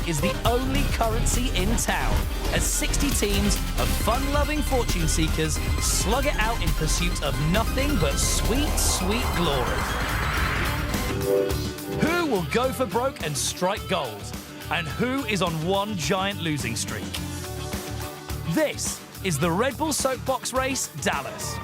is the only currency in town, as 60 teams of fun-loving fortune seekers slug it out in pursuit of nothing but sweet, sweet glory. Who will go for broke and strike gold? And who is on one giant losing streak? This is the Redbull Soapbox Race, Dallas.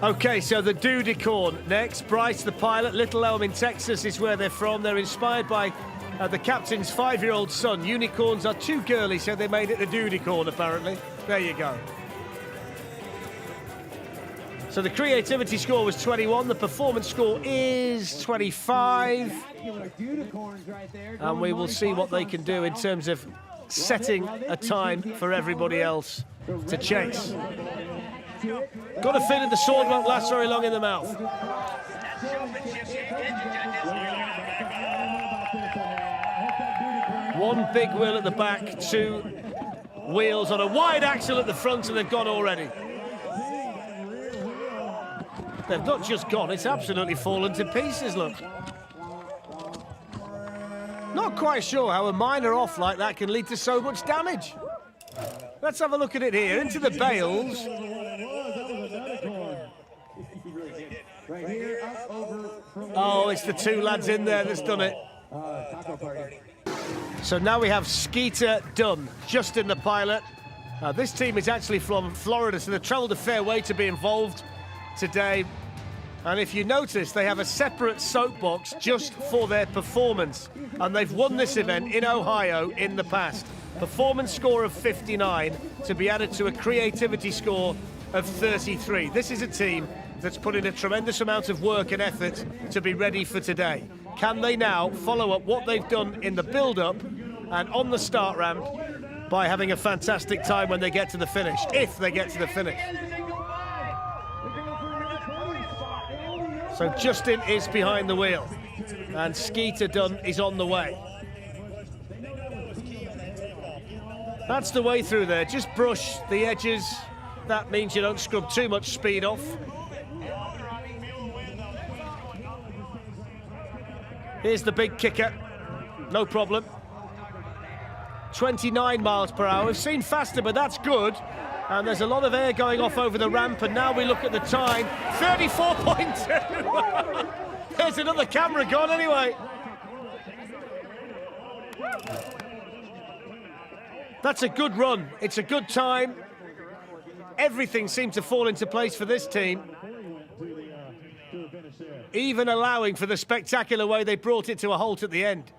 Okay, so the Dudecorn next. Bryce, the pilot, Little Elm in Texas is where they're from. They're inspired by the captain's 5-year-old son. Unicorns are too girly, so they made it the Dudecorn, apparently. There you go. So the creativity score was 21. The performance score is 25. And we will see what they can do in terms of setting a time for everybody else to chase. Got a feeling the sword won't last very long in the mouth. One big wheel at the back, 2 wheels on a wide axle at the front, and they've gone already. They've not just gone, it's absolutely fallen to pieces, look. Not quite sure how a minor off like that can lead to so much damage. Let's have a look at it here, into the bales. Oh, it's the 2 lads in there that's done it. So now we have Skeeter Dunn, Justin the pilot. This team is actually from Florida, so they've travelled a fair way to be involved today. And if you notice, they have a separate soapbox just for their performance. And they've won this event in Ohio in the past. Performance score of 59 to be added to a creativity score of 33. This is a team that's put in a tremendous amount of work and effort to be ready for today. Can they now follow up what they've done in the build-up and on the start ramp by having a fantastic time when they get to the finish, if they get to the finish? So Justin is behind the wheel and Skeeter Dunn is on the way. That's the way through there, just brush the edges. That means you don't scrub too much speed off. Here's the big kicker, no problem. 29 miles per hour, we've seen faster, but that's good. And there's a lot of air going off over the ramp, and now we look at the time, 34.2. There's another camera gone anyway. That's a good run, it's a good time. Everything seemed to fall into place for this team, even allowing for the spectacular way they brought it to a halt at the end.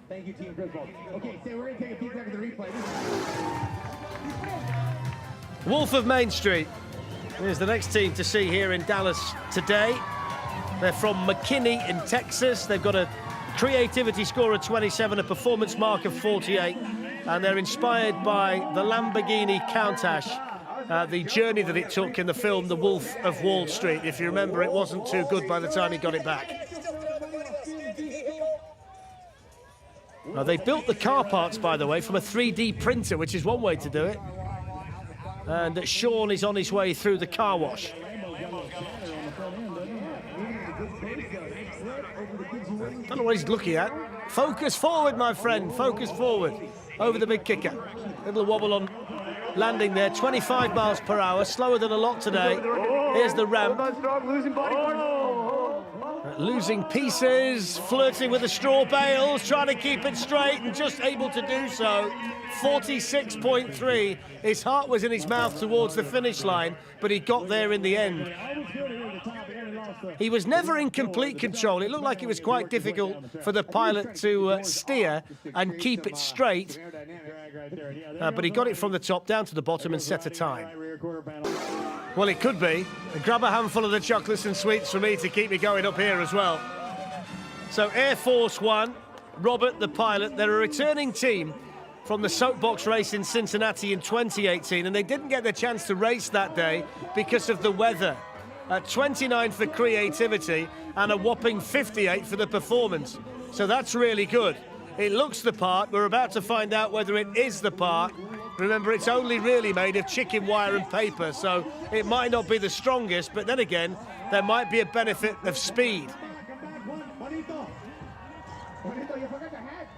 Thank you, Team Redbull. Okay, so we're going to take a peek back at the replay. Wolf of Main Street. Here's the next team to see here in Dallas today. They're from McKinney in Texas. They've got a creativity score of 27, a performance mark of 48, and they're inspired by the Lamborghini Countach, the journey that it took in the film The Wolf of Wall Street. If you remember, it wasn't too good by the time he got it back. Now, they built the car parts, by the way, from a 3D printer, which is one way to do it. And Sean is on his way through the car wash. Don't know what he's looking at. Focus forward, my friend, focus forward. Over the big kicker. Little wobble on landing there, 25 miles per hour, slower than a lot today. Here's the ramp. Losing pieces, flirting with the straw bales, trying to keep it straight and just able to do so. 46.3. His heart was in his mouth towards the finish line, but he got there in the end. He was never in complete control. It looked like it was quite difficult for the pilot to steer and keep it straight. But he got it from the top down to the bottom and set a time. Well, it could be. Grab a handful of the chocolates and sweets for me to keep me going up here as well. So Air Force One, Robert, the pilot, they're a returning team from the Soapbox race in Cincinnati in 2018, and they didn't get the chance to race that day because of the weather. 29 for creativity and a whopping 58 for the performance. So that's really good. It looks the part. We're about to find out whether it is the part. Remember, it's only really made of chicken wire and paper, so it might not be the strongest, but then again, there might be a benefit of speed.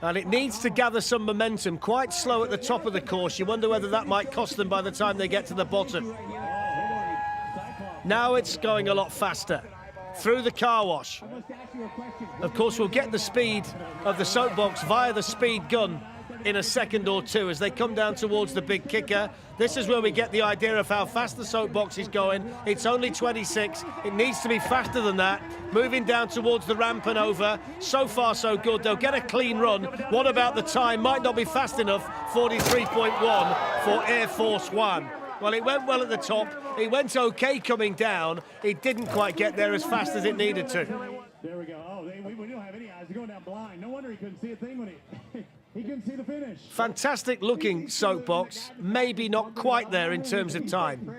And it needs to gather some momentum, quite slow at the top of the course. You wonder whether that might cost them by the time they get to the bottom. Now it's going a lot faster. Through the car wash. Of course, we'll get the speed of the Soapbox via the speed gun in a second or two as they come down towards the big kicker. This is where we get the idea of how fast the Soapbox is going. It's only 26. It needs to be faster than that. Moving down towards the ramp and over. So far, so good. They'll get a clean run. What about the time? Might not be fast enough. 43.1 for Air Force One. Well, it went well at the top. It went okay coming down. It didn't quite get there as fast as it needed to. There we go. Oh, we don't have any eyes. They're going down blind. No wonder he couldn't see a thing when he couldn't see the finish. Fantastic looking Soapbox. Maybe not quite there in terms of time.